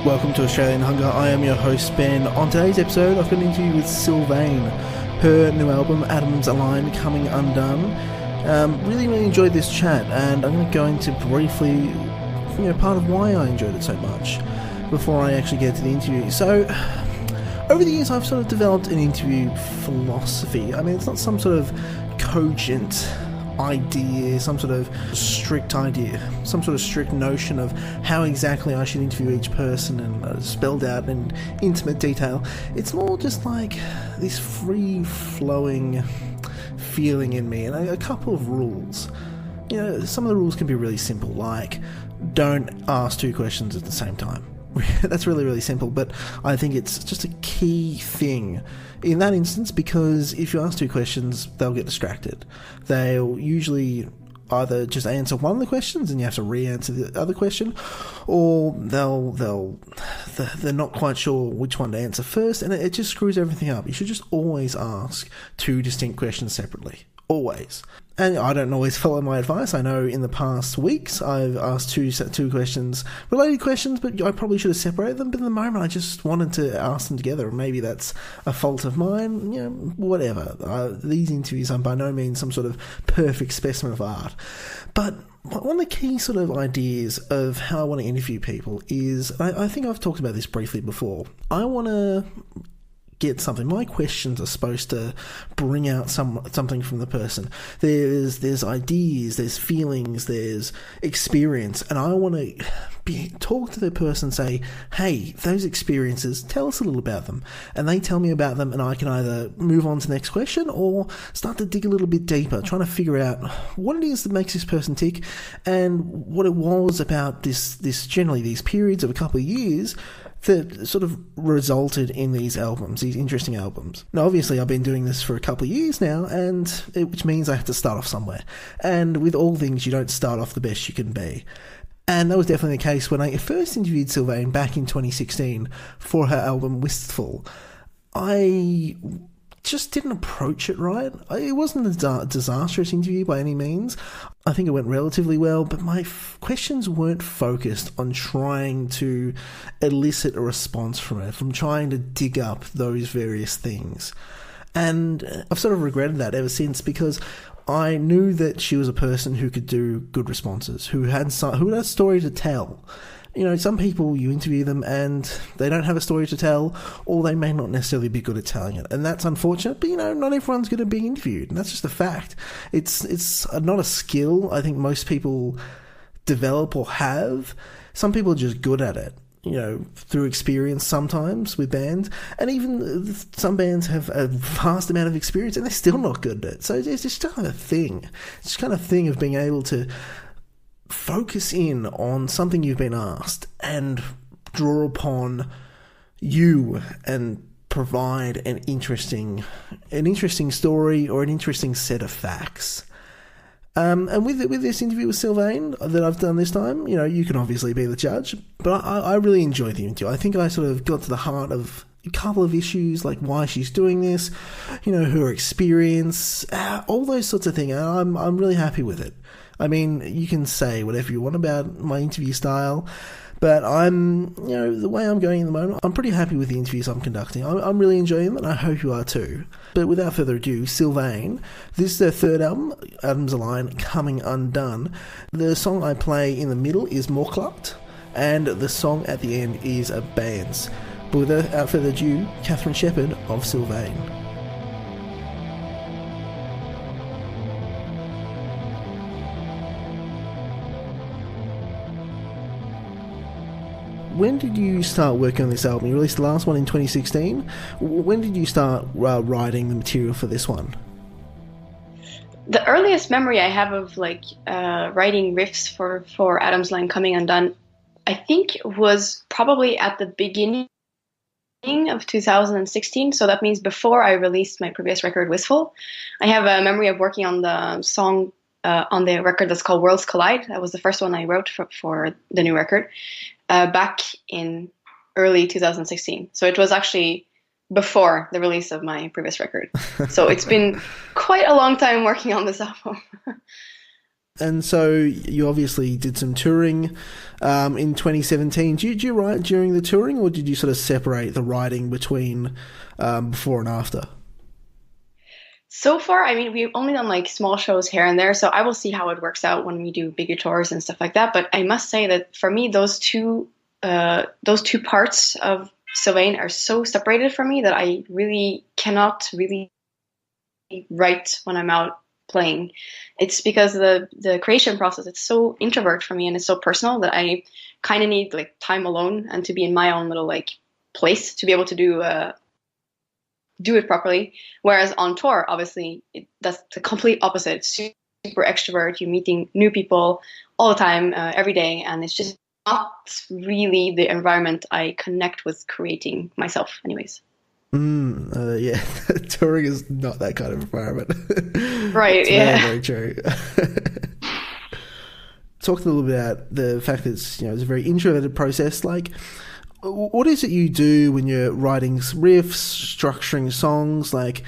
Welcome to Australian Hunger. I am your host, Ben. On today's episode, I've got an interview with Sylvaine. Her new album, Atoms Align, coming undone. Really enjoyed this chat, and I'm going to go into briefly, part of why I enjoyed it so much before I actually get to the interview. So, over the years, I've sort of developed an interview philosophy. I mean, it's not some sort of cogent idea, some sort of strict idea, some sort of strict notion of how exactly I should interview each person and spelled out in intimate detail. It's more just like this free-flowing feeling in me, and a couple of rules. Some of the rules can be really simple, like don't ask two questions at the same time. That's really, really simple, but I think it's just a key thing in that instance, because if you ask two questions, they'll get distracted. They'll usually either just answer one of the questions and you have to re-answer the other question, or they're not quite sure which one to answer first, and it just screws everything up. You should just always ask two distinct questions separately. Always. And I don't always follow my advice. I know in the past weeks I've asked two questions, related questions, but I probably should have separated them. But at the moment I just wanted to ask them together. Maybe that's a fault of mine, whatever. These interviews are by no means some sort of perfect specimen of art. But one of the key sort of ideas of how I want to interview people is, I think I've talked about this briefly before, I want to get something. My questions are supposed to bring out something from the person. There's ideas, there's feelings, there's experience, and I want to talk to the person and say, hey, those experiences, tell us a little about them. And they tell me about them, and I can either move on to the next question or start to dig a little bit deeper, trying to figure out what it is that makes this person tick and what it was about this generally these periods of a couple of years that sort of resulted in these albums, these interesting albums. Now, obviously, I've been doing this for a couple of years now, which means I have to start off somewhere. And with all things, you don't start off the best you can be. And that was definitely the case when I first interviewed Sylvaine back in 2016 for her album Wistful. I just didn't approach it right. It wasn't a disastrous interview by any means. I think it went relatively well, but my questions weren't focused on trying to elicit a response from her, from trying to dig up those various things. And I've sort of regretted that ever since, because I knew that she was a person who could do good responses, who had a story to tell. Some people, you interview them and they don't have a story to tell, or they may not necessarily be good at telling it. And that's unfortunate, but, not everyone's going to be interviewed. And that's just a fact. It's not a skill I think most people develop or have. Some people are just good at it, through experience sometimes with bands. And even some bands have a vast amount of experience and they're still not good at it. So it's just kind of a thing. It's just kind of thing of being able to focus in on something you've been asked and draw upon you and provide an interesting story or an interesting set of facts. And with this interview with Sylvaine that I've done this time, you can obviously be the judge, but I really enjoyed the interview. I think I sort of got to the heart of a couple of issues, like why she's doing this, her experience, all those sorts of things. I'm really happy with it. I mean, you can say whatever you want about my interview style, but the way I'm going at the moment, I'm pretty happy with the interviews I'm conducting. I'm really enjoying them, and I hope you are too. But without further ado, Sylvaine, this is their third album, Atoms Align, coming undone. The song I play in the middle is Mørklagt, and the song at the end is Abeyance. But without further ado, Kathrine Shepard of Sylvaine. when did you start working on this album? You released the last one in 2016. When did you start writing the material for this one? The earliest memory I have of writing riffs for Adam's Line Coming Undone, I think was probably at the beginning of 2016. So that means before I released my previous record, Wistful. I have a memory of working on the song on the record that's called Worlds Collide. That was the first one I wrote for the new record back in early 2016. So it was actually before the release of my previous record. So it's been quite a long time working on this album. And so you obviously did some touring in 2017. Did you write during the touring, or did you sort of separate the writing between before and after? So far, I mean, we've only done like small shows here and there, so I will see how it works out when we do bigger tours and stuff like that. But I must say that for me, those two parts of Sylvaine are so separated from me that I really cannot really write when I'm out playing. It's because the creation process, it's so introvert for me and it's so personal that I kind of need like time alone and to be in my own little like place to be able to do it properly. Whereas on tour, obviously, that's the complete opposite. It's super extrovert. You're meeting new people all the time, every day, and it's just not really the environment I connect with creating myself anyways. Yeah, touring is not that kind of environment. Right, it's yeah. Very, very true. Talk a little bit about the fact that it's a very introverted process. Like, what is it you do when you're writing riffs, structuring songs? Like,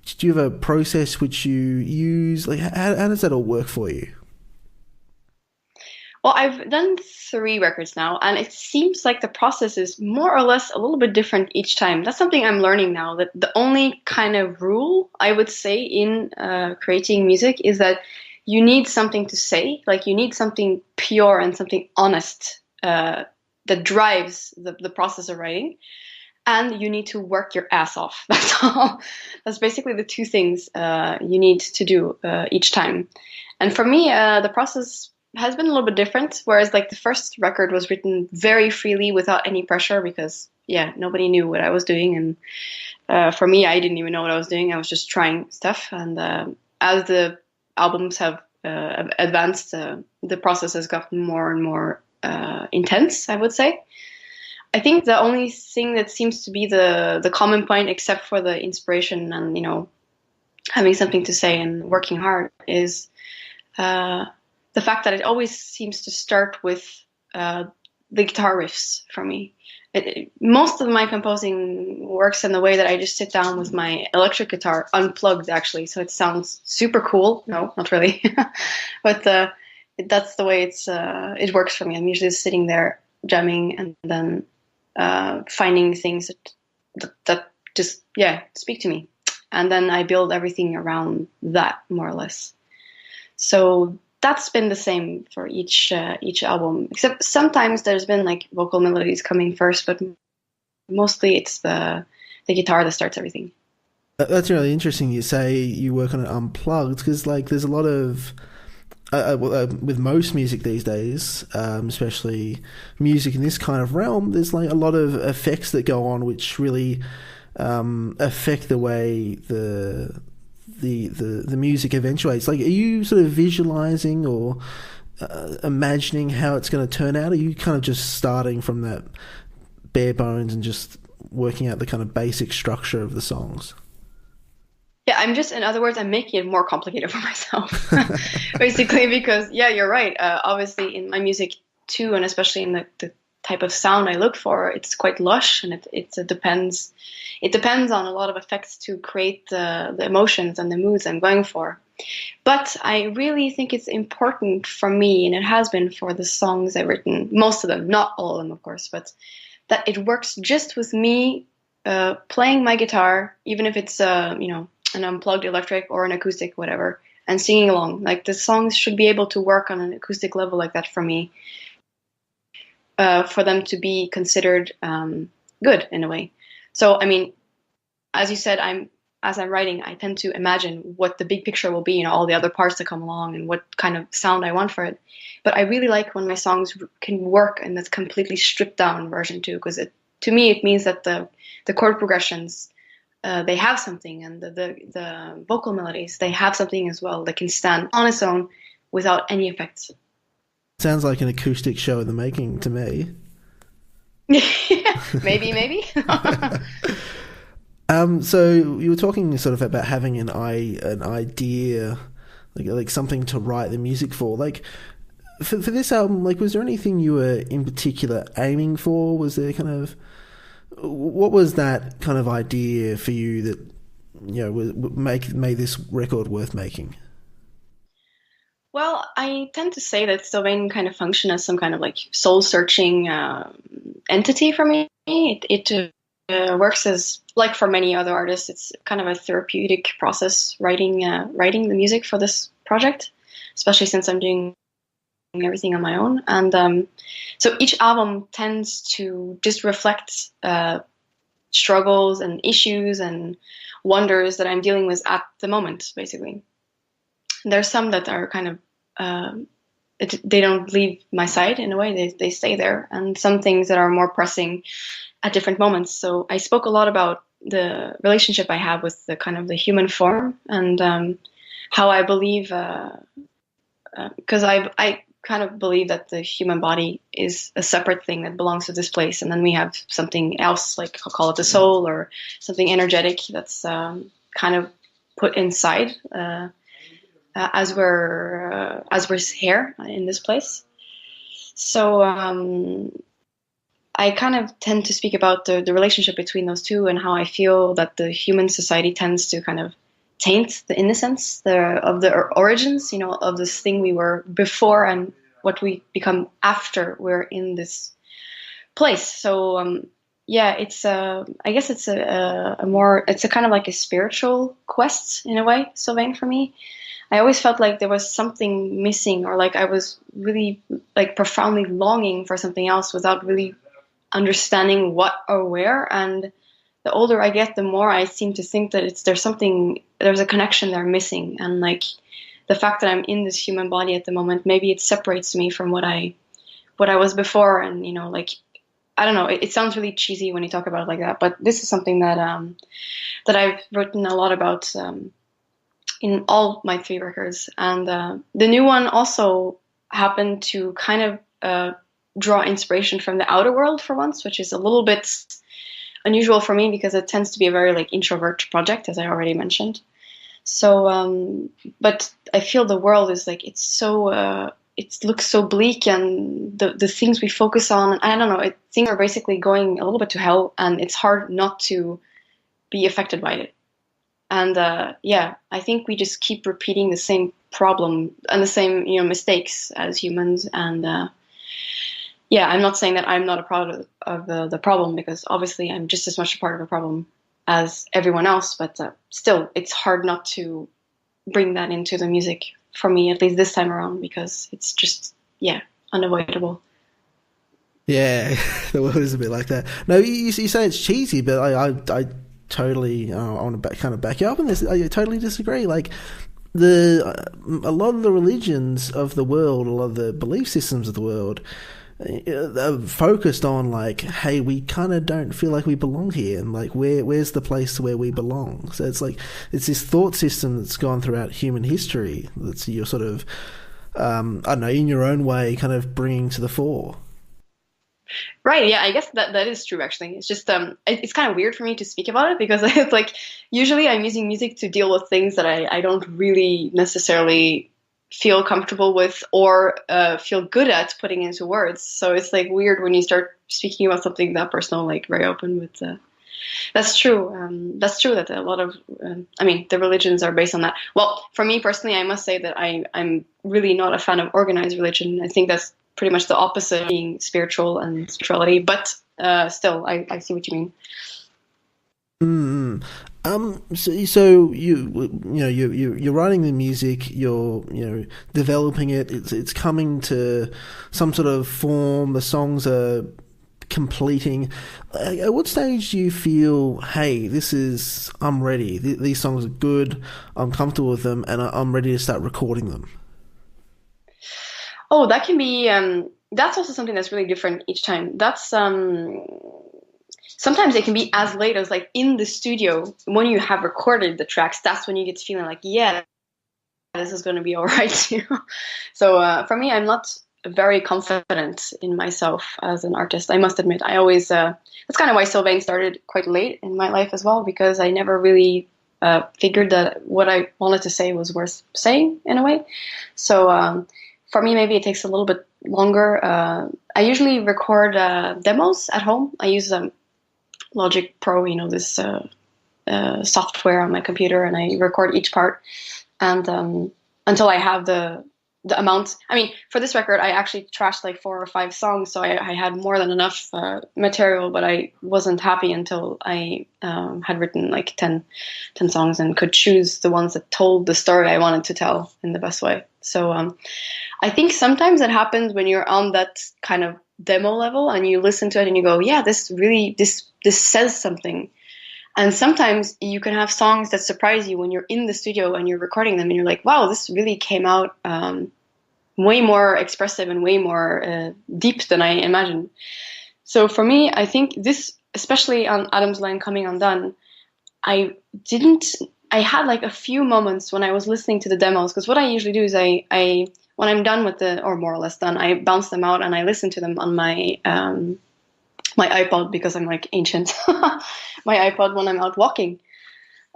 do you have a process which you use? Like, how does that all work for you? Well, I've done 3 records now, and it seems like the process is more or less a little bit different each time. That's something I'm learning now, that the only kind of rule I would say in creating music is that you need something to say, like you need something pure and something honest that drives the process of writing, and you need to work your ass off. That's all. That's basically the 2 things you need to do each time. And for me, the process has been a little bit different, whereas like the first record was written very freely without any pressure because nobody knew what I was doing, and for me, I didn't even know what I was doing. I was just trying stuff, and as the albums have advanced, the process has gotten more and more intense, I would say. I think the only thing that seems to be the common point, except for the inspiration and having something to say and working hard, is the fact that it always seems to start with the guitar riffs for me. Most of my composing works in the way that I just sit down with my electric guitar, unplugged actually, so it sounds super cool. No, not really. But that's the way it works for me. I'm usually sitting there jamming and then finding things that just, speak to me. And then I build everything around that, more or less. So that's been the same for each album, except sometimes there's been like vocal melodies coming first, but mostly it's the guitar that starts everything. That's really interesting. You say you work on it unplugged, because like there's a lot of with most music these days, especially music in this kind of realm, there's like a lot of effects that go on which really affect the way the music eventuates. Like, are you sort of visualizing or imagining how it's going to turn out? Are you kind of just starting from that bare bones and just working out the kind of basic structure of the songs? Yeah, in other words, I'm making it more complicated for myself, basically, because, you're right. Obviously, in my music too, and especially in the type of sound I look for, it's quite lush, and it depends. It depends on a lot of effects to create the emotions and the moods I'm going for. But I really think it's important for me, and it has been for the songs I've written, most of them, not all of them, of course, but that it works just with me playing my guitar, even if it's an unplugged electric or an acoustic, whatever, and singing along. Like, the songs should be able to work on an acoustic level like that for me, for them to be considered good in a way. So, I mean, as you said, I'm as I'm writing, I tend to imagine what the big picture will be, you know, all the other parts that come along and what kind of sound I want for it. But I really like when my songs can work in this completely stripped down version too, because to me it means that the chord progressions, they have something, and the vocal melodies, they have something as well that can stand on its own without any effects. Sounds like an acoustic show in the making to me. maybe. So you were talking sort of about having an idea, like something to write the music for. Like for this album, like was there anything you were in particular aiming for? Was there what was that kind of idea for you that, you know, made this record worth making? Well, I tend to say that Sylvaine kind of function as some kind of like soul-searching entity for me. It works as, like for many other artists, it's kind of a therapeutic process writing the music for this project, especially since I'm doing everything on my own. And so each album tends to just reflect struggles and issues and wonders that I'm dealing with at the moment, basically. There's some that are kind of, they don't leave my side in a way, they stay there. And some things that are more pressing at different moments. So I spoke a lot about the relationship I have with the kind of the human form, and how I believe, because I kind of believe that the human body is a separate thing that belongs to this place. And then we have something else, like I'll call it the soul or something energetic that's kind of put inside, as we're here in this place. So I kind of tend to speak about the relationship between those two, and how I feel that the human society tends to kind of taint the innocence of the origins, you know, of this thing we were before and what we become after we're in this place. So yeah, it's I guess it's it's a kind of like a spiritual quest in a way, Sylvain, for me. I always felt like there was something missing, or like I was really like profoundly longing for something else without really understanding what or where. And the older I get, the more I seem to think that there's a connection there missing. And like the fact that I'm in this human body at the moment, maybe it separates me from what I was before. And, you know, like, I don't know, it sounds really cheesy when you talk about it like that, but this is something that that I've written a lot about in all my 3 records. And the new one also happened to kind of draw inspiration from the outer world for once, which is a little bit unusual for me because it tends to be a very like introvert project, as I already mentioned. So, but I feel the world is like, it's so, it looks so bleak, and the things we focus on, I don't know, things are basically going a little bit to hell, and it's hard not to be affected by it. And yeah, I think we just keep repeating the same problem and the same, you know, mistakes as humans. And yeah, I'm not saying that I'm not a part of the problem, because obviously I'm just as much a part of the problem as everyone else. But still, it's hard not to bring that into the music for me, at least this time around, because it's just, yeah, unavoidable. Yeah, the world is a bit like that. No, you say it's cheesy, but I totally, I want to kind of back you up on this. I totally disagree. Like, a lot of the religions of the world, a lot of the belief systems of the world, are focused on like, hey, we kind of don't feel like we belong here, and like where's the place where we belong. So it's like, it's this thought system that's gone throughout human history that's you're sort of I don't know, in your own way kind of bringing to the fore. Right, yeah, I guess that is true, actually. It's just it's kind of weird for me to speak about it, because it's like, usually I'm using music to deal with things that I don't really necessarily feel comfortable with or feel good at putting into words. So it's like weird when you start speaking about something that personal, like very open with. That's true. That's true that a lot of, I mean, the religions are based on that. Well, for me personally, I must say that I'm really not a fan of organized religion. I think that's pretty much the opposite of being spiritual and spirituality. But still, I see what you mean. So you're writing the music, you're developing it. It's coming to some sort of form. The songs are completing. At what stage do you feel, hey, I'm ready, these songs are good, I'm comfortable with them, and I'm ready to start recording them? Oh, that can be, that's also something that's really different each time. That's, sometimes it can be as late as like in the studio when you have recorded the tracks. That's when you get feeling like, yeah, this is going to be all right. So for me, I'm not very confident in myself as an artist, I must admit. I always, that's kind of why Sylvaine started quite late in my life as well, because I never really figured that what I wanted to say was worth saying in a way. So for me, maybe it takes a little bit longer. I usually record demos at home. I use Logic Pro, this software on my computer, and I record each part. And until I have the amount. I mean, for this record, I actually trashed like 4 or 5 songs, so I had more than enough material, but I wasn't happy until I had written like 10 songs and could choose the ones that told the story I wanted to tell in the best way. So I think sometimes it happens when you're on that kind of demo level and you listen to it and you go, yeah, this says something. And sometimes you can have songs that surprise you when you're in the studio and you're recording them and you're like, wow, this really came out way more expressive and way more deep than I imagined. So for me, I think this, especially on Adam's Line Coming Undone, I had like a few moments when I was listening to the demos, because what I usually do is I when I'm done with or more or less done, I bounce them out and I listen to them on my my iPod, because I'm like ancient, my iPod when I'm out walking.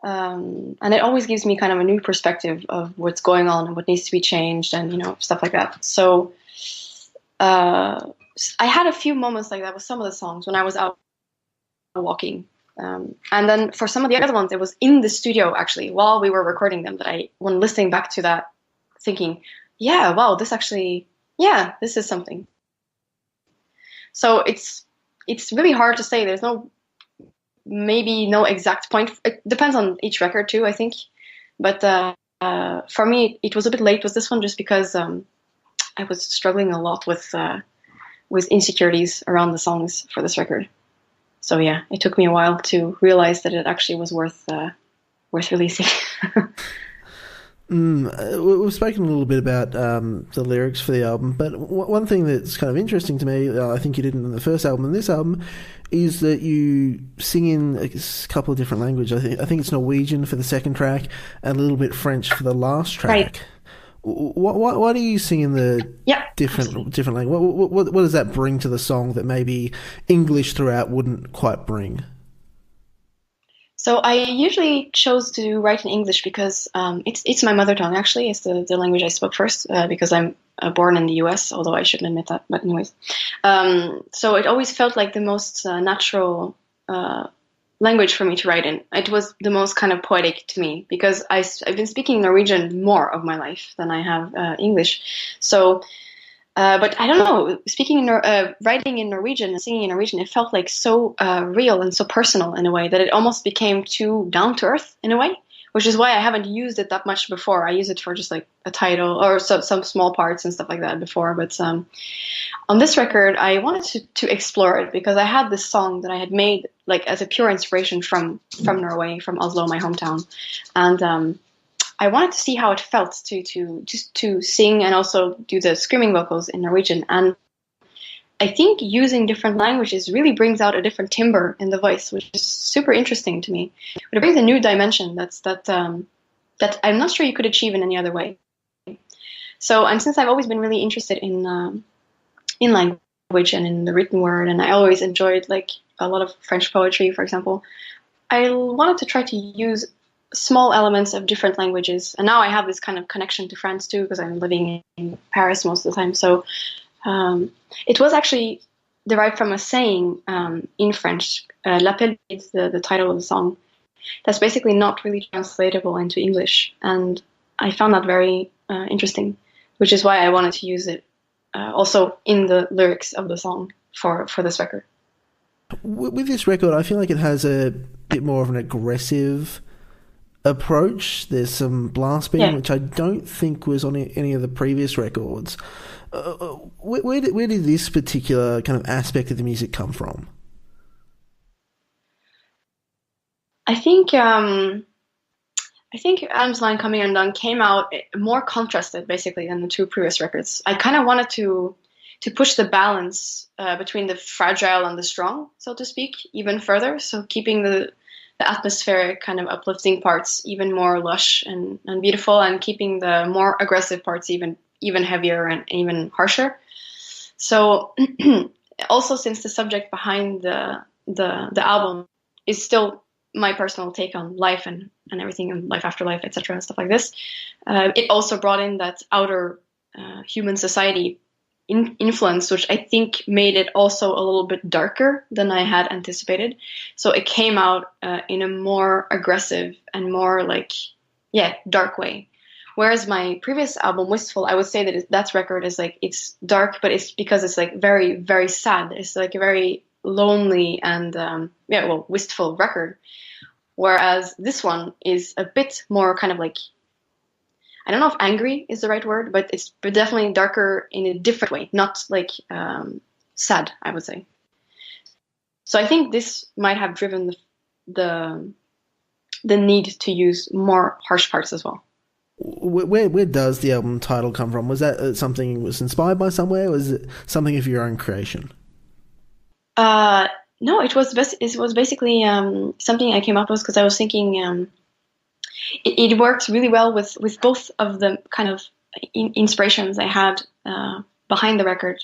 And it always gives me kind of a new perspective of what's going on and what needs to be changed and, stuff like that. So I had a few moments like that with some of the songs when I was out walking. And then for some of the other ones, it was in the studio actually while we were recording them that when listening back to that, thinking, yeah, wow, this is something. So it's really hard to say. There's maybe no exact point. It depends on each record too, I think. But for me, it was a bit late with this one just because I was struggling a lot with insecurities around the songs for this record. So yeah, it took me a while to realize that it actually was worth releasing. We've spoken a little bit about the lyrics for the album, but one thing that's kind of interesting to me, I think you did in the first album and this album, is that you sing in a couple of different languages. I think it's Norwegian for the second track and a little bit French for the last track. Right. Why do you sing in the different language? What does that bring to the song that maybe English throughout wouldn't quite bring? So I usually chose to write in English because it's my mother tongue, actually. It's the language I spoke first because I'm born in the US, although I shouldn't admit that. But anyways, so it always felt like the most natural language for me to write in. It was the most kind of poetic to me because I've been speaking Norwegian more of my life than I have English. So... but I don't know, writing in Norwegian and singing in Norwegian, it felt like so real and so personal in a way that it almost became too down to earth in a way, which is why I haven't used it that much before. I use it for just like a title or some small parts and stuff like that before. But on this record, I wanted to explore it because I had this song that I had made like as a pure inspiration from Norway, from Oslo, my hometown. And I wanted to see how it felt to sing and also do the screaming vocals in Norwegian. And I think using different languages really brings out a different timbre in the voice, which is super interesting to me. But it brings a new dimension that I'm not sure you could achieve in any other way. So, and since I've always been really interested in language and in the written word, and I always enjoyed like a lot of French poetry, for example, I wanted to try to use small elements of different languages. And now I have this kind of connection to France too, because I'm living in Paris most of the time. So it was actually derived from a saying in French. L'appel is the title of the song. That's basically not really translatable into English. And I found that very interesting, which is why I wanted to use it also in the lyrics of the song for this record. With this record, I feel like it has a bit more of an aggressive approach. There's some blast beating, which I don't think was on any of the previous records. Where did this particular kind of aspect of the music come from? I think Adam's Line Coming Undone came out more contrasted, basically, than the two previous records. I kind of wanted to push the balance between the fragile and the strong, so to speak, even further. So keeping the atmospheric kind of uplifting parts even more lush and beautiful, and keeping the more aggressive parts even heavier and even harsher. So also, since the subject behind the album is still my personal take on life and everything, and life after life, etc., and stuff like this, it also brought in that outer human society influence, which I think made it also a little bit darker than I had anticipated. So it came out in a more aggressive and more dark way. Whereas my previous album, Wistful, I would say that that record is it's dark, but it's because it's very, very sad. It's a very lonely and wistful record. Whereas this one is a bit more kind of I don't know if angry is the right word, but it's definitely darker in a different way, not sad, I would say. So I think this might have driven the need to use more harsh parts as well. Where does the album title come from? Was that something that was inspired by somewhere, or was it something of your own creation? No, it was basically something I came up with because I was thinking it worked really well with both of the kind of inspirations I had behind the record.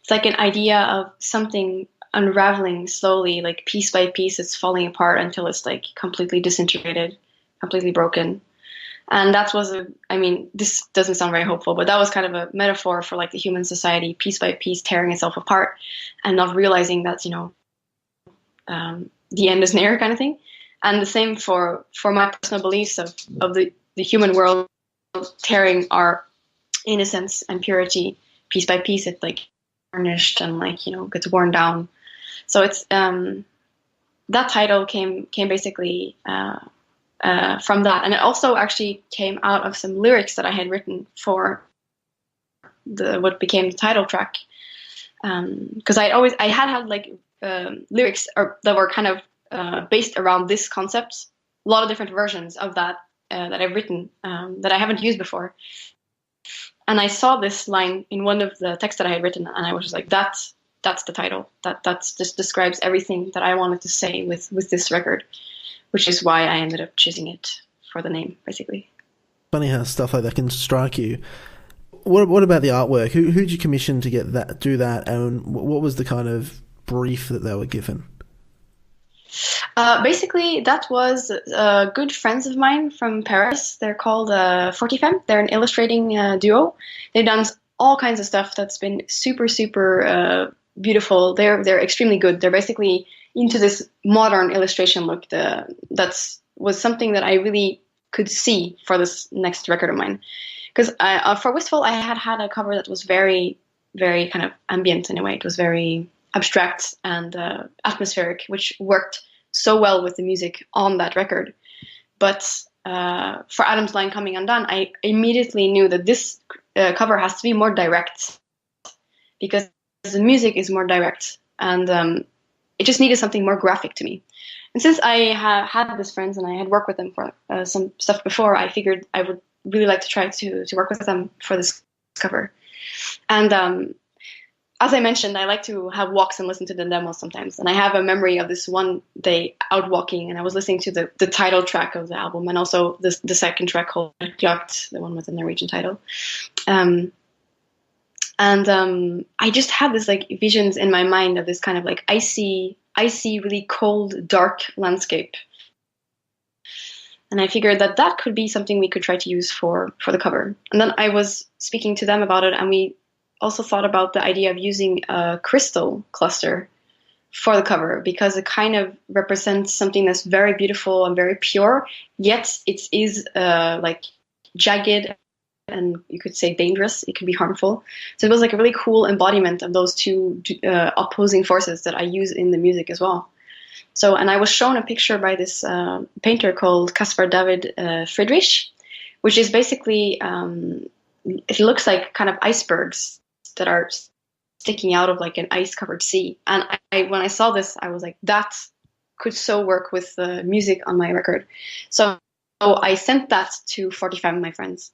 It's like an idea of something unraveling slowly, piece by piece. It's falling apart until it's completely disintegrated, completely broken. And that was this doesn't sound very hopeful, but that was kind of a metaphor for the human society, piece by piece, tearing itself apart and not realizing that, the end is near, kind of thing. And the same for my personal beliefs of the human world tearing our innocence and purity piece by piece. It's tarnished and gets worn down. So it's that title came basically from that, and it also actually came out of some lyrics that I had written for what became the title track. Because I had lyrics that were kind of based around this concept, a lot of different versions of that that I've written that I haven't used before. And I saw this line in one of the texts that I had written, and I was just that's the title. That just describes everything that I wanted to say with this record, which is why I ended up choosing it for the name, basically. Funny how stuff like that can strike you. What about the artwork? Who'd you commission to do that, and what was the kind of brief that they were given? Basically, that was good friends of mine from Paris. They're called Fortifem. They're an illustrating duo. They've done all kinds of stuff that's been super, super beautiful. They're extremely good. They're basically into this modern illustration look. That was something that I really could see for this next record of mine. Because for Wistful, I had a cover that was very, very kind of ambient in a way. It was very abstract and atmospheric, which worked so well with the music on that record. But for Adam's Line Coming Undone, I immediately knew that this cover has to be more direct, because the music is more direct, and it just needed something more graphic to me. And since I had these friends and I had worked with them for some stuff before, I figured I would really like to try to work with them for this cover. And as I mentioned, I like to have walks and listen to the demos sometimes. And I have a memory of this one day out walking, and I was listening to the title track of the album, and also the second track called Mørklagt, the one with the Norwegian title. I just had this visions in my mind of this kind of icy, really cold, dark landscape. And I figured that could be something we could try to use for the cover. And then I was speaking to them about it, and we also thought about the idea of using a crystal cluster for the cover, because it kind of represents something that's very beautiful and very pure, yet it is jagged and you could say dangerous. It could be harmful. So it was a really cool embodiment of those two opposing forces that I use in the music as well. So, and I was shown a picture by this painter called Caspar David Friedrich, which is basically, it looks like kind of icebergs that are sticking out of like an ice-covered sea. And when I saw this, I was like, that could so work with the music on my record. So I sent that to 45 of my friends.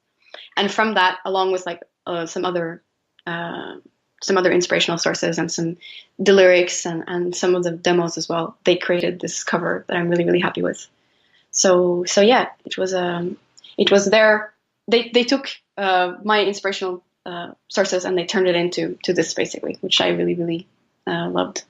And from that, along with like some other inspirational sources and the lyrics and some of the demos as well, they created this cover that I'm really, really happy with. So yeah, it was their, they took my inspirational sources and they turned it into this basically, which I really, really loved.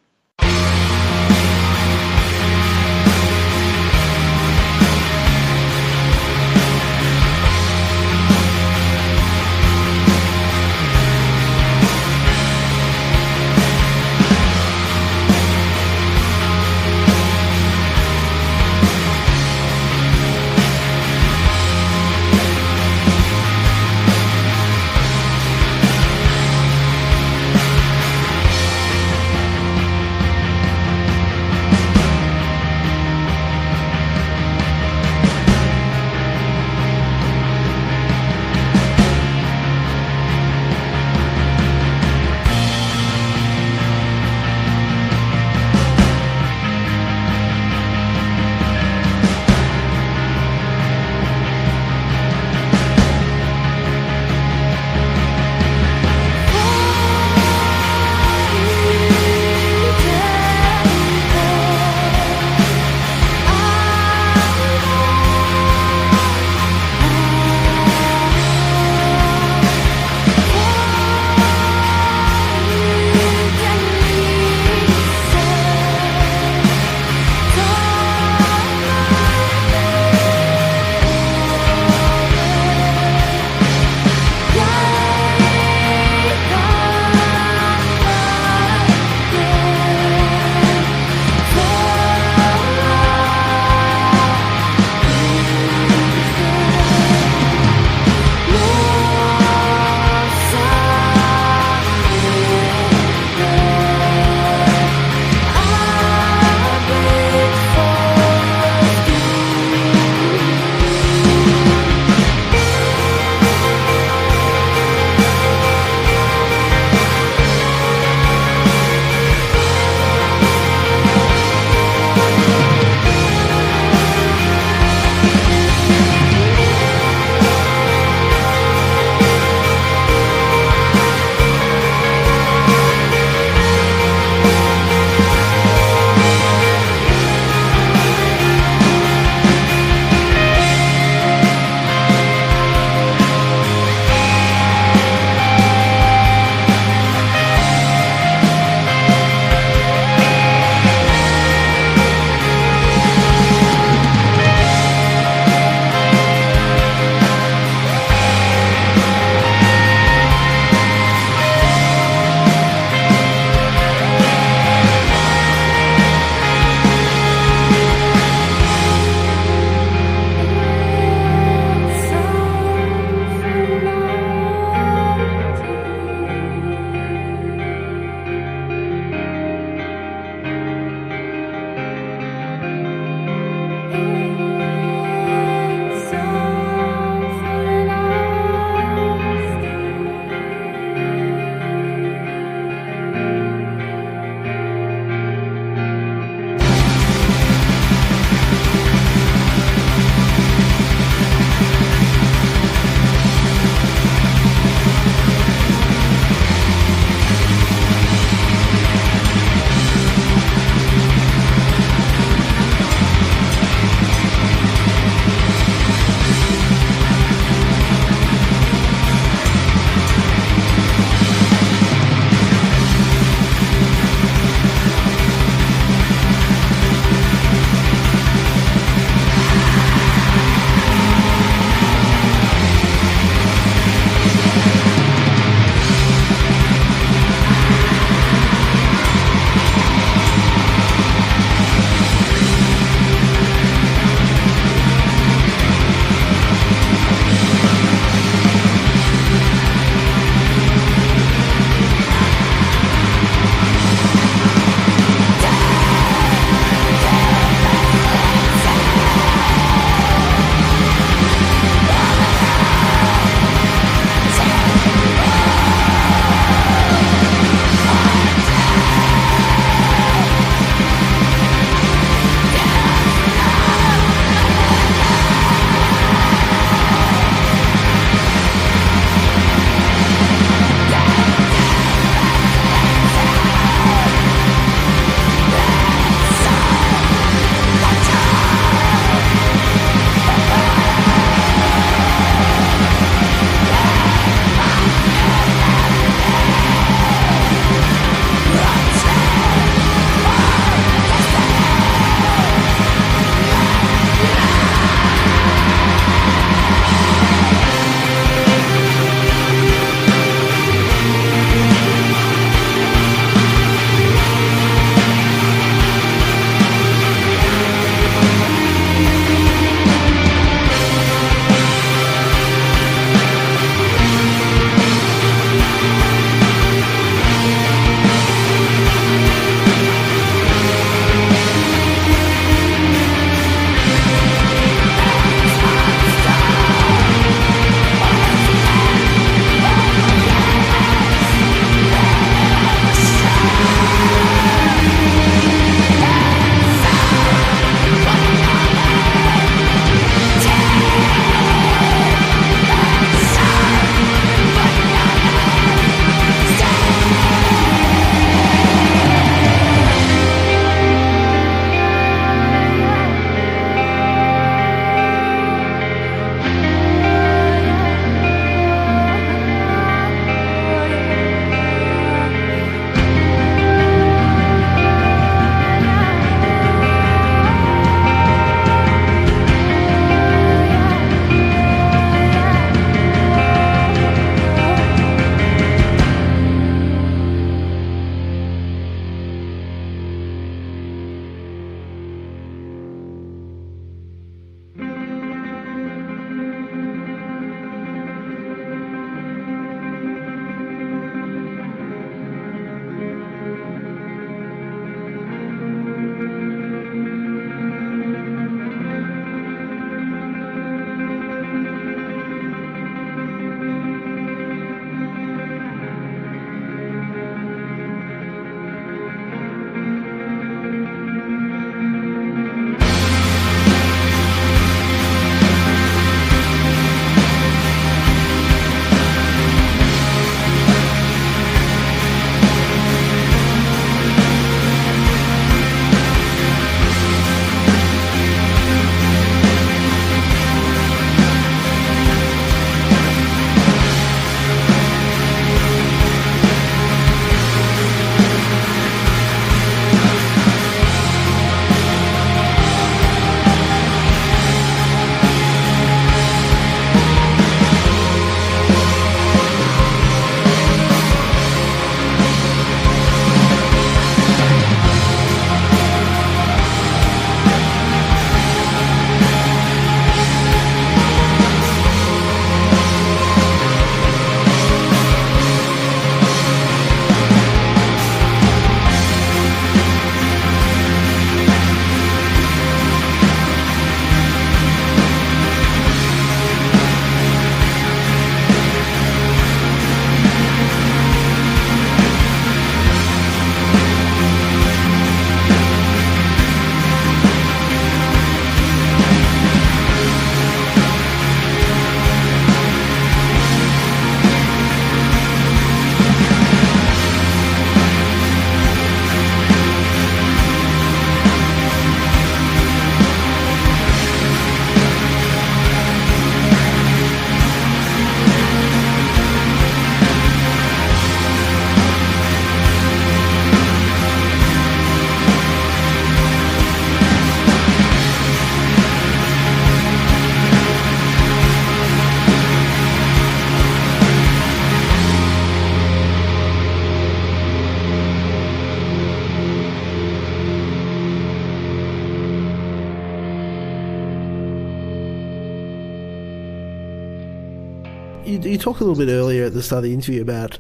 you talked a little bit earlier at the start of the interview about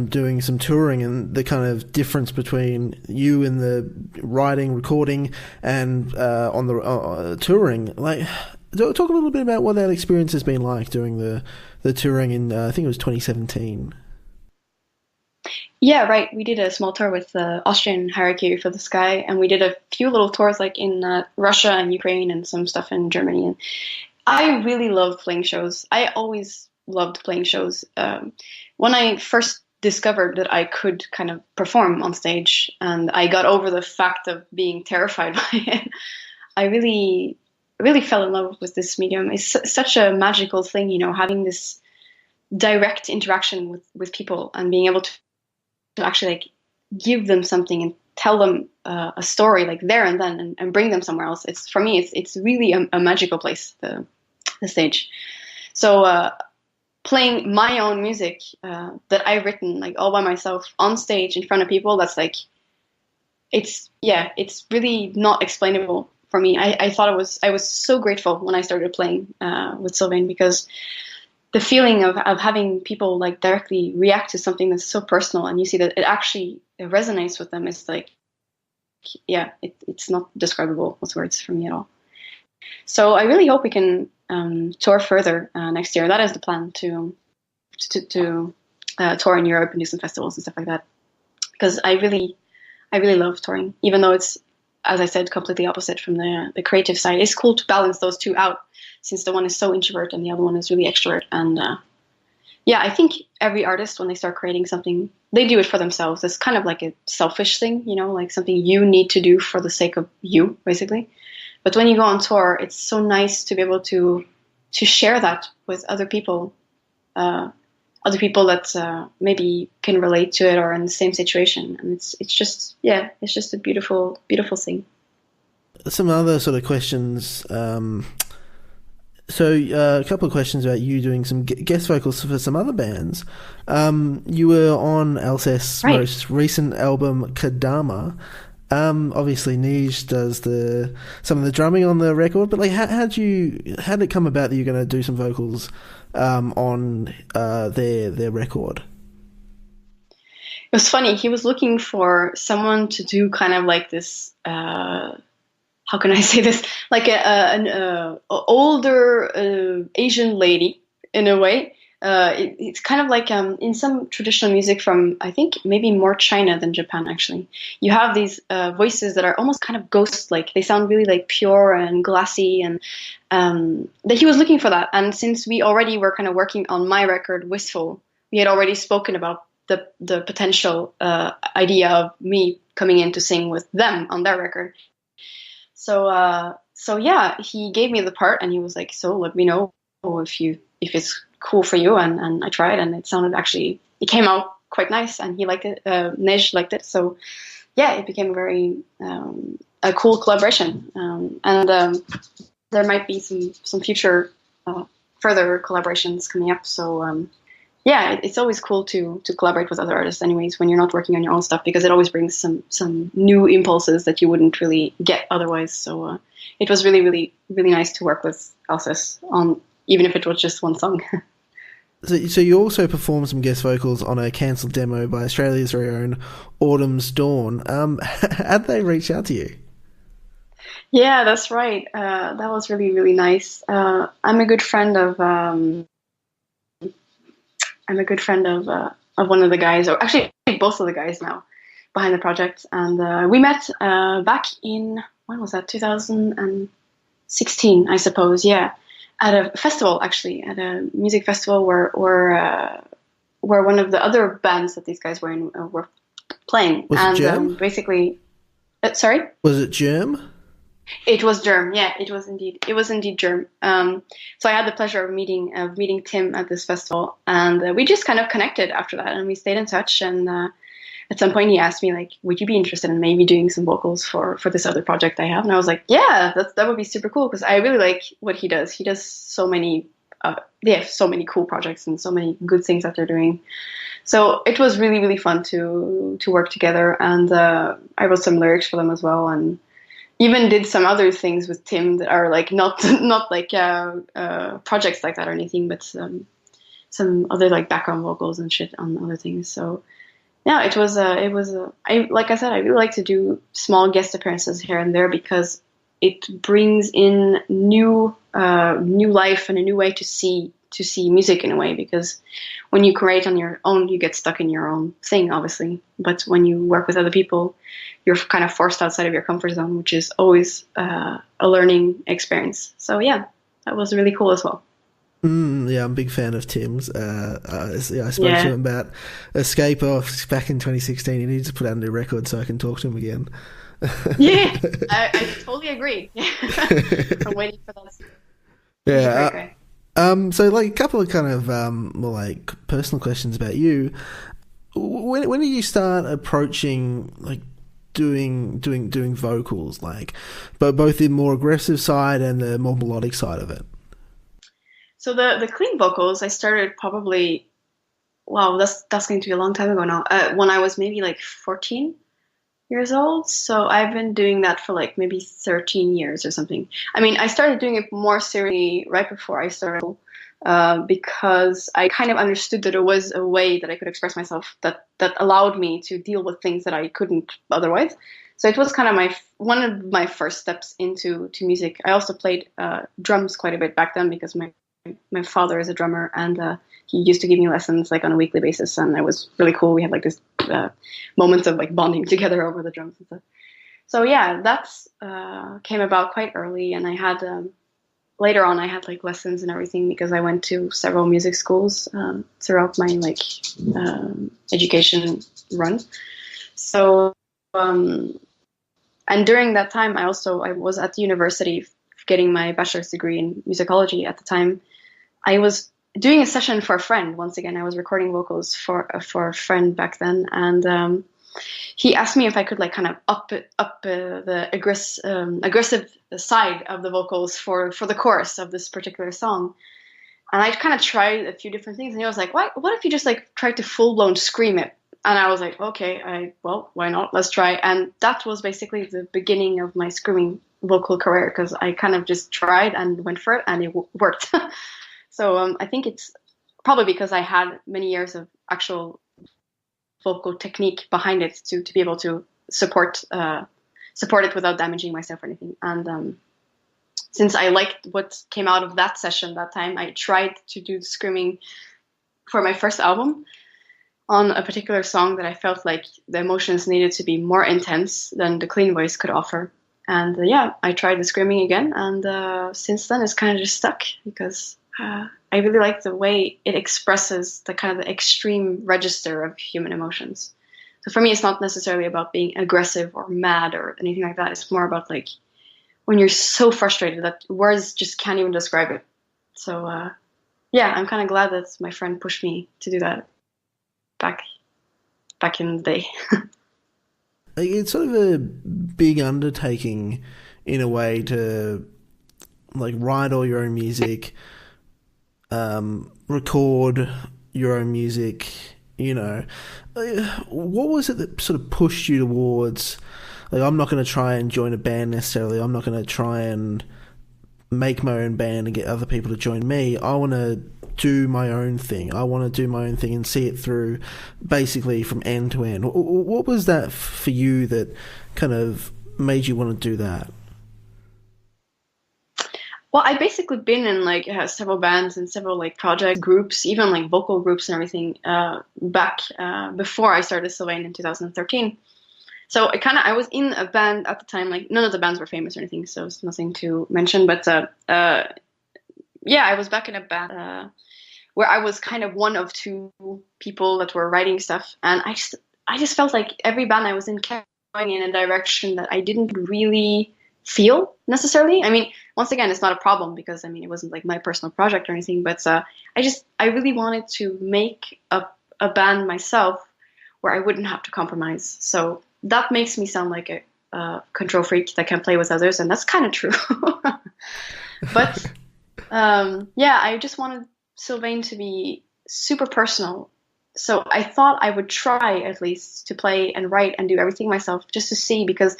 doing some touring and the kind of difference between you in the writing, recording, and on the touring. Like, talk a little bit about what that experience has been like doing the touring in I think it was 2017. Yeah, right. We did a small tour with the Austrian Hierarchy for the Sky, and we did a few little tours like in Russia and Ukraine and some stuff in Germany. And I really love playing shows. I always loved playing shows. When I first discovered that I could kind of perform on stage, and I got over the fact of being terrified by it, I really fell in love with this medium. It's such a magical thing, you know, having this direct interaction with people and being able to actually like give them something and tell them a story like there and then and bring them somewhere else. It's, for me, it's really a magical place, the stage. So playing my own music that I've written like all by myself on stage in front of people, that's like, it's really not explainable for me. I was so grateful when I started playing with Sylvaine, because the feeling of having people like directly react to something that's so personal, and you see that it actually resonates with them, is like, it's not describable with words for me at all. So I really hope we can tour further next year. That is the plan, to tour in Europe and do some festivals and stuff like that. Because I really love touring, even though it's, as I said, completely opposite from the creative side. It's cool to balance those two out, since the one is so introvert and the other one is really extrovert. And I think every artist, when they start creating something, they do it for themselves. It's kind of like a selfish thing, you know, like something you need to do for the sake of you, basically. But when you go on tour, it's so nice to be able to share that with other people that maybe can relate to it or in the same situation. And it's just a beautiful, beautiful thing. Some other sort of questions. So a couple of questions about you doing some guest vocals for some other bands. You were on Alcest's most recent album, Kadama. Obviously Nige does some of the drumming on the record, but like how did it come about that you're going to do some vocals on their record? It was funny. He was looking for someone to do kind of like this. How can I say this? Like an older Asian lady in a way. It's kind of like in some traditional music from, I think, maybe more China than Japan, actually. You have these voices that are almost kind of ghost-like. They sound really like pure and glassy, and that he was looking for that. And since we already were kind of working on my record, Wistful, we had already spoken about the potential idea of me coming in to sing with them on their record. So he gave me the part, and he was like, so let me know if it's cool for you, and I tried, and it came out quite nice, and he liked it. Nej liked it, so it became a cool collaboration, and there might be some future further collaborations coming up. So it's always cool to collaborate with other artists, anyways, when you're not working on your own stuff, because it always brings some new impulses that you wouldn't really get otherwise. So it was really, really, really nice to work with Alcest on, even if it was just one song. So you also performed some guest vocals on a cancelled demo by Australia's very own Autumn's Dawn. How'd they reach out to you? Yeah, that's right. That was really, really nice. I'm a good friend of one of the guys, or actually both of the guys now behind the project, and we met back in, when was that? 2016, I suppose. Yeah. At a festival, actually, at a music festival where one of the other bands that these guys were in were playing. Was it Germ? Basically, sorry? Was it Germ? It was Germ, yeah, it was indeed Germ. So I had the pleasure of meeting Tim at this festival, and we just kind of connected after that, and we stayed in touch, and at some point he asked me, like, would you be interested in maybe doing some vocals for this other project I have? And I was like, yeah, that would be super cool, because I really like what he does. He does so many cool projects and so many good things that they're doing. So it was really, really fun to work together, and I wrote some lyrics for them as well, and even did some other things with Tim that are like not like projects like that or anything, but some some other like background vocals and shit on other things. So yeah, it was I like I said, I really like to do small guest appearances here and there because it brings in new life and a new way to see music in a way, because when you create on your own, you get stuck in your own thing, obviously. But when you work with other people, you're kind of forced outside of your comfort zone, which is always a learning experience. So yeah, that was really cool as well. Yeah, I'm a big fan of Tim's. I spoke to him about Escape Off back in 2016. He needs to put out a new record so I can talk to him again. Yeah, I totally agree. I'm waiting for that. Yeah. So like a couple of kind of more like personal questions about you. When did you start approaching like doing vocals, like, but both the more aggressive side and the more melodic side of it? So the clean vocals I started probably, wow, that's going to be a long time ago now. When I was maybe like 14 years old. So I've been doing that for like maybe 13 years or something. I mean, I started doing it more seriously right before I started, because I kind of understood that there was a way that I could express myself that allowed me to deal with things that I couldn't otherwise. So it was kind of one of my first steps into music. I also played drums quite a bit back then because my father is a drummer, and he used to give me lessons like on a weekly basis, and it was really cool. We had like this moments of like bonding together over the drums and stuff. So yeah, that's came about quite early, and I had later on I had like lessons and everything because I went to several music schools throughout my like education run. So and during that time I was at the university getting my bachelor's degree in musicology at the time. I was doing a session for a friend. Once again, I was recording vocals for a friend back then, and he asked me if I could like kind of up the aggressive side of the vocals for the chorus of this particular song. And I kind of tried a few different things, and he was like, "What if you just like tried to full blown scream it?" And I was like, "Okay, well, why not? Let's try." And that was basically the beginning of my screaming vocal career, because I kind of just tried and went for it, and it worked. So I think it's probably because I had many years of actual vocal technique behind it to be able to support it without damaging myself or anything. And since I liked what came out of that session that time, I tried to do the screaming for my first album on a particular song that I felt like the emotions needed to be more intense than the clean voice could offer. And yeah, I tried the screaming again, and since then it's kind of just stuck because I really like the way it expresses the kind of the extreme register of human emotions. So for me, it's not necessarily about being aggressive or mad or anything like that. It's more about like when you're so frustrated that words just can't even describe it. So yeah, I'm kind of glad that my friend pushed me to do that back in the day. It's sort of a big undertaking in a way to like write all your own music, record your own music, you know. What was it that sort of pushed you towards, like, I'm not going to try and join a band necessarily, I'm not going to try and make my own band and get other people to join me, I want to do my own thing, and see it through basically from end to end? What was that for you that kind of made you want to do that? Well, I've basically been in like several bands and several like project groups, even like vocal groups and everything back before I started Sylvaine in 2013. So I was in a band at the time. Like none of the bands were famous or anything, so it's nothing to mention. But yeah, I was back in a band where I was kind of one of two people that were writing stuff, and I just felt like every band I was in kept going in a direction that I didn't really feel necessarily. I mean, once again, it's not a problem because I mean it wasn't like my personal project or anything, but I really wanted to make a band myself where I wouldn't have to compromise. So that makes me sound like a control freak that can play with others, and that's kind of true. But yeah, I just wanted Sylvaine to be super personal. So I thought I would try at least to play and write and do everything myself just to see, because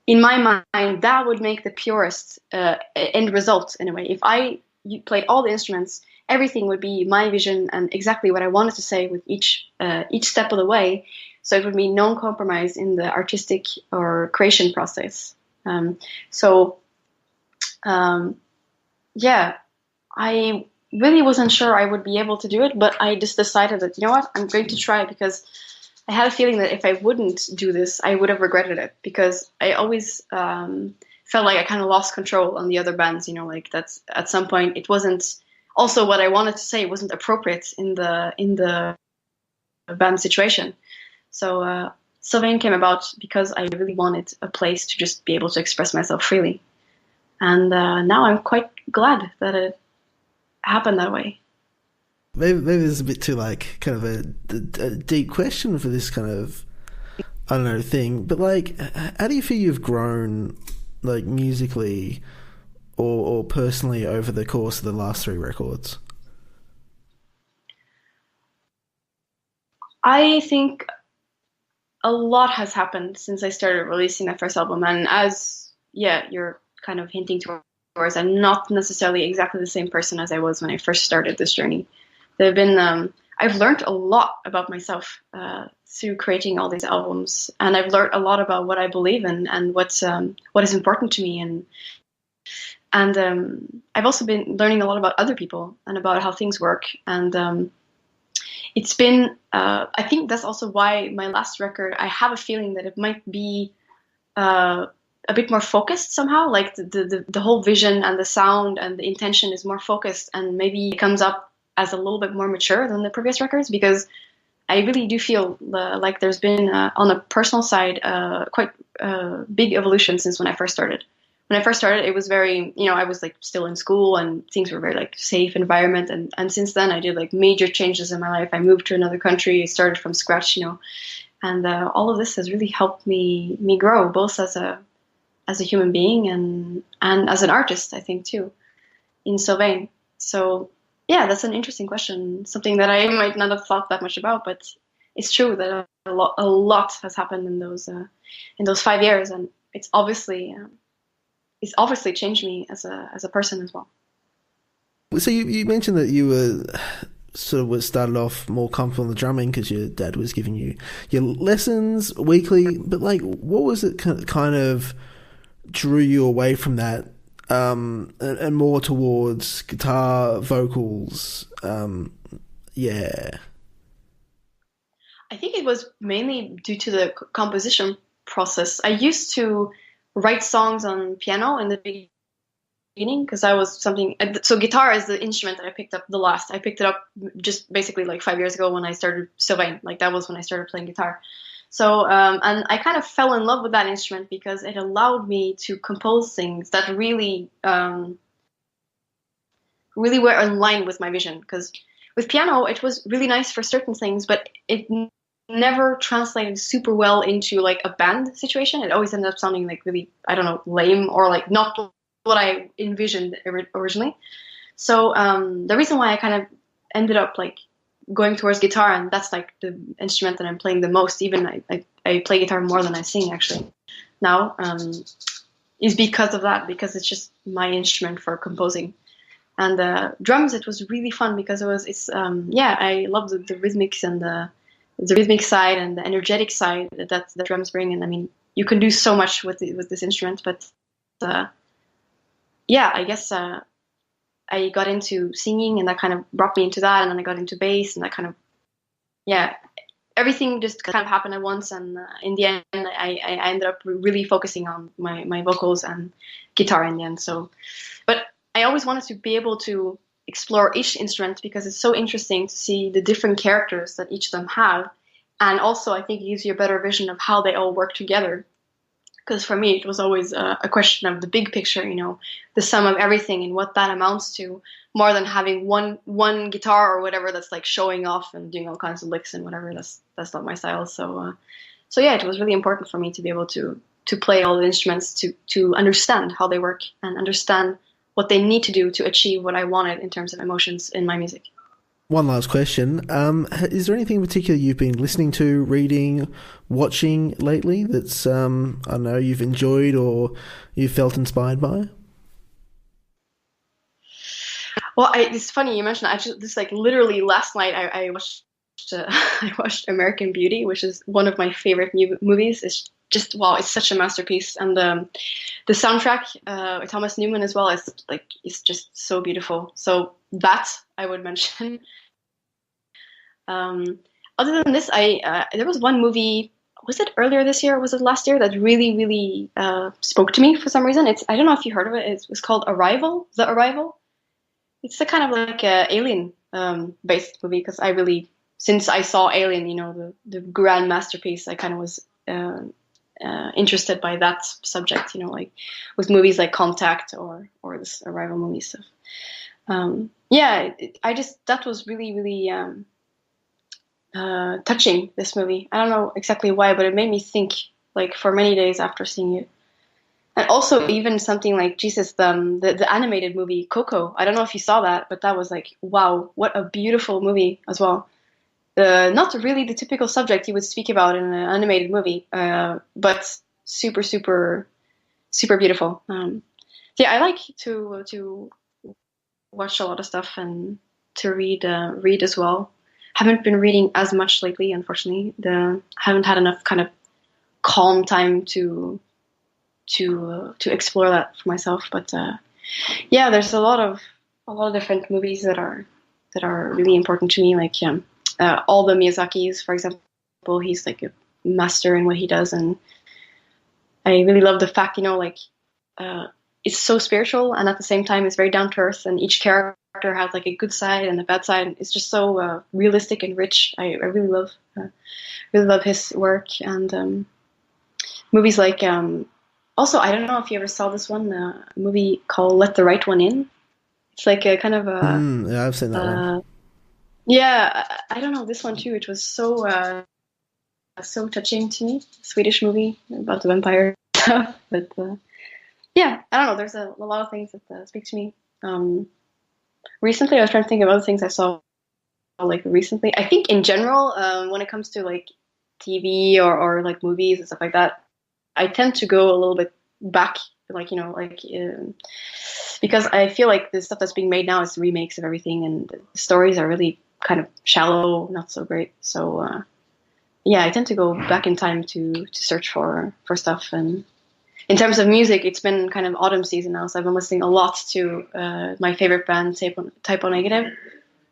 in my mind, that would make the purest end result in a way. If I played all the instruments everything would be my vision and exactly what I wanted to say with each step of the way. So it would be no compromise in the artistic or creation process. I really wasn't sure I would be able to do it, but I just decided that, you know what, I'm going to try, because I had a feeling that if I wouldn't do this, I would have regretted it, because I always felt like I kind of lost control on the other bands, you know, like that's at some point it wasn't also what I wanted to say wasn't appropriate in the band situation. So Sylvaine came about because I really wanted a place to just be able to express myself freely. And now I'm quite glad that it happened that way. Maybe this is a bit too like kind of a deep question for this kind of, I don't know, thing. But like, how do you feel you've grown, like musically or personally, over the course of the last 3 records? I think a lot has happened since I started releasing my first album, and as you're kind of hinting towards, I'm not necessarily exactly the same person as I was when I first started this journey. There've been I've learned a lot about myself through creating all these albums, and I've learned a lot about what I believe in and what is important to me, and I've also been learning a lot about other people and about how things work, and it's been I think that's also why my last record, I have a feeling that it might be a bit more focused somehow, like the whole vision and the sound and the intention is more focused, and maybe it comes up as a little bit more mature than the previous records, because I really do feel like there's been on a personal side quite big evolution since when I first started. When I first started, it was very, you know, I was like still in school and things were very like safe environment. And since then I did like major changes in my life. I moved to another country, started from scratch, you know, and all of this has really helped me grow, both as a human being and as an artist, I think too, in Sylvaine. So yeah, that's an interesting question. Something that I might not have thought that much about, but it's true that a lot has happened in those 5 years, and it's obviously changed me as a person as well. So you mentioned that you were sort of started off more comfortable in the drumming because your dad was giving you your lessons weekly, but like, what was it kind of drew you away from that and more towards guitar, vocals? Yeah. I think it was mainly due to the composition process. I used to write songs on piano in the beginning because I was so guitar is the instrument that I picked up the last. I picked it up just basically like 5 years ago when I started Sylvaine. Like that was when I started playing guitar. So and I kind of fell in love with that instrument because it allowed me to compose things that really really were in line with my vision. Because with piano it was really nice for certain things, but it never translated super well into like a band situation. It always ended up sounding like really, I don't know, lame or like not what I envisioned originally. So the reason why I kind of ended up like going towards guitar, and that's like the instrument that I'm playing the most, even I play guitar more than I sing actually now, is because of that, because it's just my instrument for composing. And drums, it was really fun because I love the rhythmics and the rhythmic side and the energetic side that the drums bring. And I mean, you can do so much with this instrument, but I guess I got into singing and that kind of brought me into that. And then I got into bass and that kind of, everything just kind of happened at once. And in the end, I ended up really focusing on my vocals and guitar in the end. So, but I always wanted to be able to explore each instrument because it's so interesting to see the different characters that each of them have. And also I think it gives you a better vision of how they all work together. Because for me, it was always a question of the big picture, you know, the sum of everything and what that amounts to, more than having one guitar or whatever that's like showing off and doing all kinds of licks and whatever. That's not my style. So it was really important for me to be able to play all the instruments, to understand how they work and understand what they need to do to achieve what I wanted in terms of emotions in my music. One last question. Is there anything in particular you've been listening to, reading, watching lately that's, I don't know, you've enjoyed or you felt inspired by? Well, it's funny you mentioned. This like literally last night I watched I watched American Beauty, which is one of my favorite movies. It's just wow, it's such a masterpiece, and the soundtrack with Thomas Newman as well is just so beautiful. So that I would mention. Other than this, there was one movie. Was it earlier this year or was it last year that really, really spoke to me for some reason? I don't know if you heard of it. It was called Arrival. The Arrival. It's a kind of like a alien based movie because since I saw Alien, the grand masterpiece, I kind of was interested by that subject, like with movies like Contact or this Arrival movie stuff. That was really, really touching, this movie. I don't know exactly why, but it made me think like for many days after seeing it. And also even something like the animated movie Coco. I don't know if you saw that, but that was like, wow, what a beautiful movie as well. Not really the typical subject you would speak about in an animated movie, but super, super, super beautiful. I like to watch a lot of stuff and to read as well. Haven't been reading as much lately, unfortunately. Haven't had enough kind of calm time to explore that for myself. But there's a lot of different movies that are really important to me. Like all the Miyazaki's, for example, he's like a master in what he does, and I really love the fact, it's so spiritual and at the same time it's very down to earth, and each character has like a good side and a bad side. It's just so realistic and rich. I really love his work, and movies like also, I don't know if you ever saw this one, a movie called Let the Right One In. It's like a kind of a yeah, I've seen that one. Yeah, I don't know, this one too. It was so touching to me. Swedish movie about the vampire stuff, but I don't know. There's a lot of things that speak to me. Recently, I was trying to think of other things I saw like recently. I think in general, when it comes to like TV or like movies and stuff like that, I tend to go a little bit back, because I feel like the stuff that's being made now is remakes of everything, and the stories are really kind of shallow, not so great. So I tend to go back in time to search for stuff. And in terms of music, it's been kind of autumn season now, so I've been listening a lot to my favorite band, Type O Negative,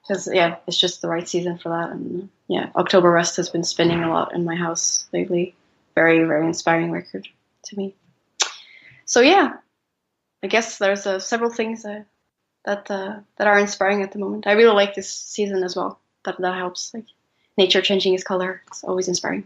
because it's just the right season for that. And October Rust has been spinning a lot in my house lately. Very, very inspiring record to me. So I guess there's several things that are inspiring at the moment. I really like this season as well. That helps. Like nature changing its color. It's always inspiring.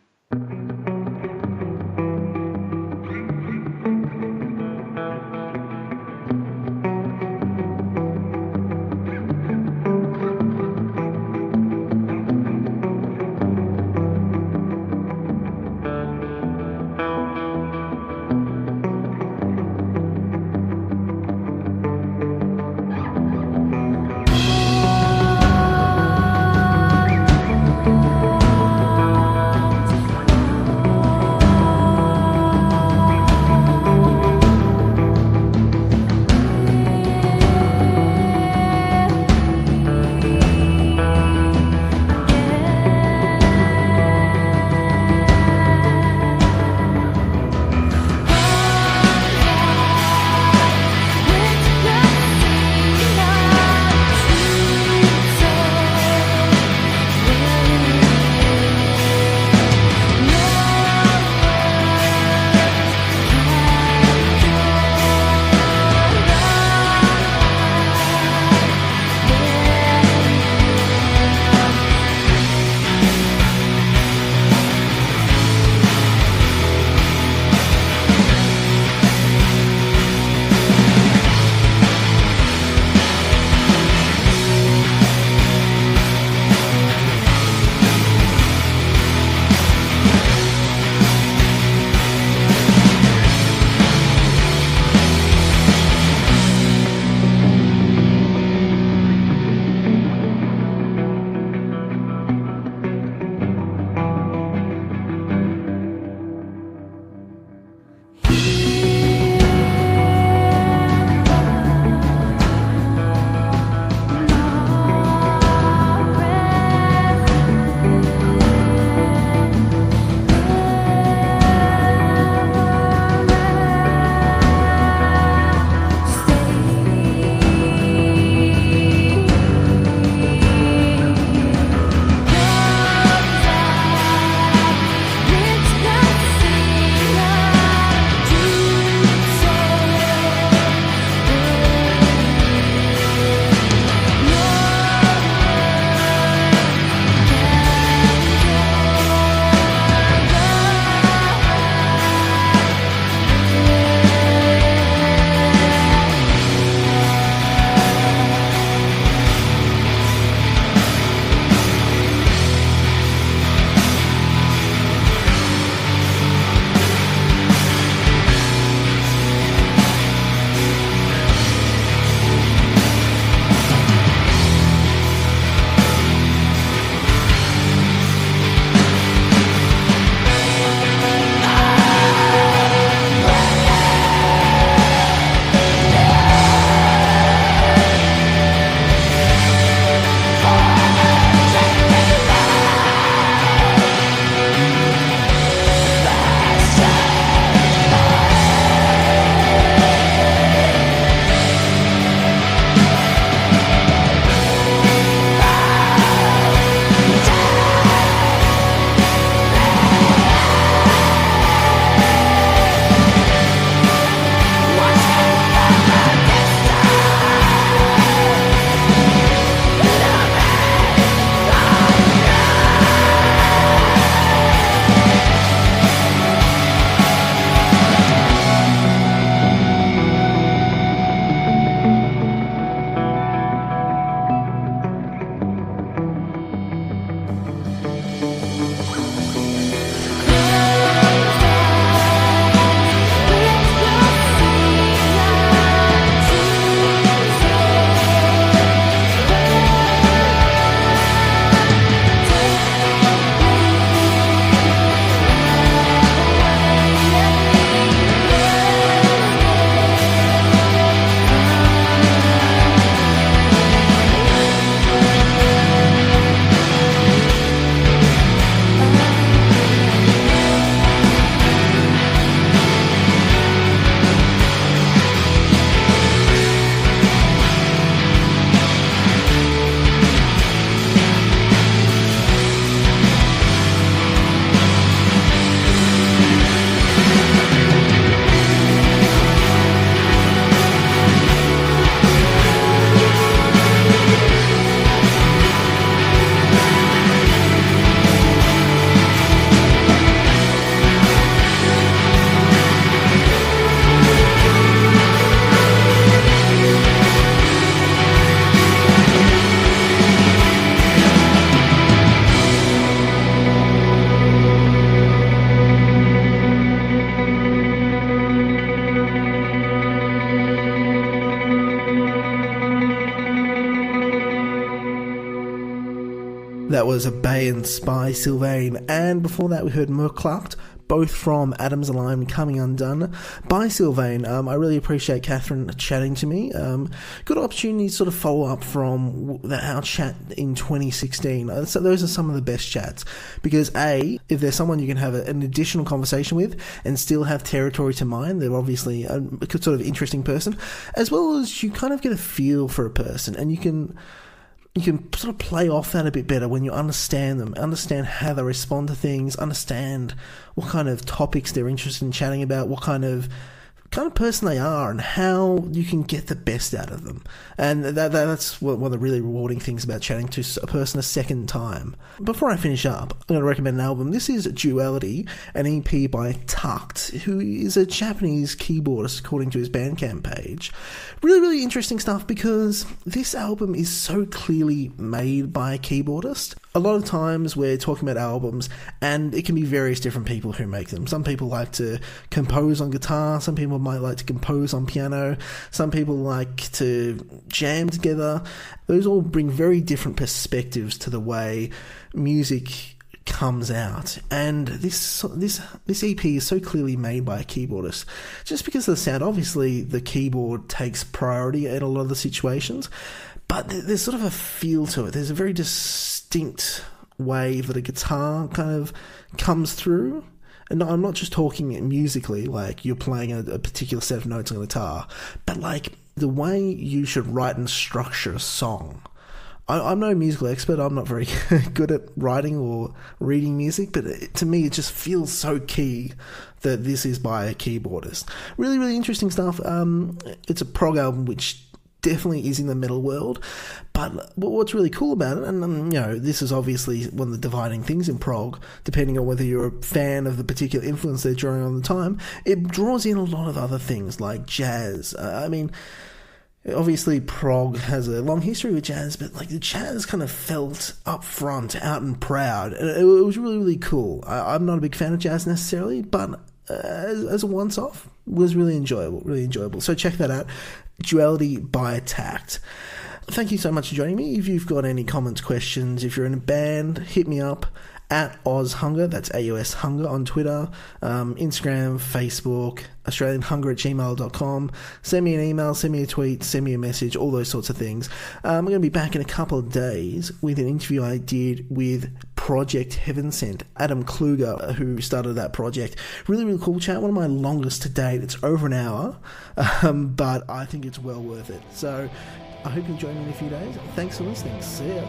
That was Abeyance by Sylvaine, and before that we heard Mørklagt, both from Adam's Align Coming Undone by Sylvaine. I really appreciate Kathrine chatting to me. Good opportunity to sort of follow up from our chat in 2016. So those are some of the best chats, because if there's someone you can have an additional conversation with and still have territory to mine, they're obviously a sort of interesting person, as well as you kind of get a feel for a person, and you can sort of play off that a bit better when you understand them, understand how they respond to things, understand what kind of topics they're interested in chatting about, what kind of person they are, and how you can get the best out of them. And that's one of the really rewarding things about chatting to a person a second time. Before I finish up, I'm going to recommend an album. This is Duality, an EP by Takt, who is a Japanese keyboardist according to his Bandcamp page. Really, really interesting stuff, because this album is so clearly made by a keyboardist. A lot of times we're talking about albums, and it can be various different people who make them. Some people like to compose on guitar, some people might like to compose on piano, some people like to jam together. Those all bring very different perspectives to the way music comes out, and this EP is so clearly made by a keyboardist, just because of the sound. Obviously the keyboard takes priority in a lot of the situations, but there's sort of a feel to it. There's a very distinct way that a guitar kind of comes through. And I'm not just talking musically, like you're playing a particular set of notes on a guitar, but like the way you should write and structure a song. I'm no musical expert. I'm not very good at writing or reading music, but to me it just feels so key that this is by a keyboardist. Really, really interesting stuff. It's a prog album which definitely is in the metal world, but what's really cool about it, and this is obviously one of the dividing things in prog, depending on whether you're a fan of the particular influence they're drawing on the time, it draws in a lot of other things like jazz. Obviously prog has a long history with jazz, but like the jazz kind of felt up front, out and proud, and it was really, really cool. I'm not a big fan of jazz necessarily, but as a once-off, was really enjoyable. So check that out. Duality by Takt. Thank you so much for joining me. If you've got any comments, questions, if you're in a band, hit me up at AusHunger, that's AUS Hunger on Twitter, Instagram, Facebook, AustralianHunger@gmail.com. Send me an email, send me a tweet, send me a message, all those sorts of things. I'm going to be back in a couple of days with an interview I did with Project Heaven Sent, Adam Kluger, who started that project. Really, really cool chat, one of my longest to date. It's over an hour, but I think it's well worth it. So I hope you join me in a few days. Thanks for listening. See ya.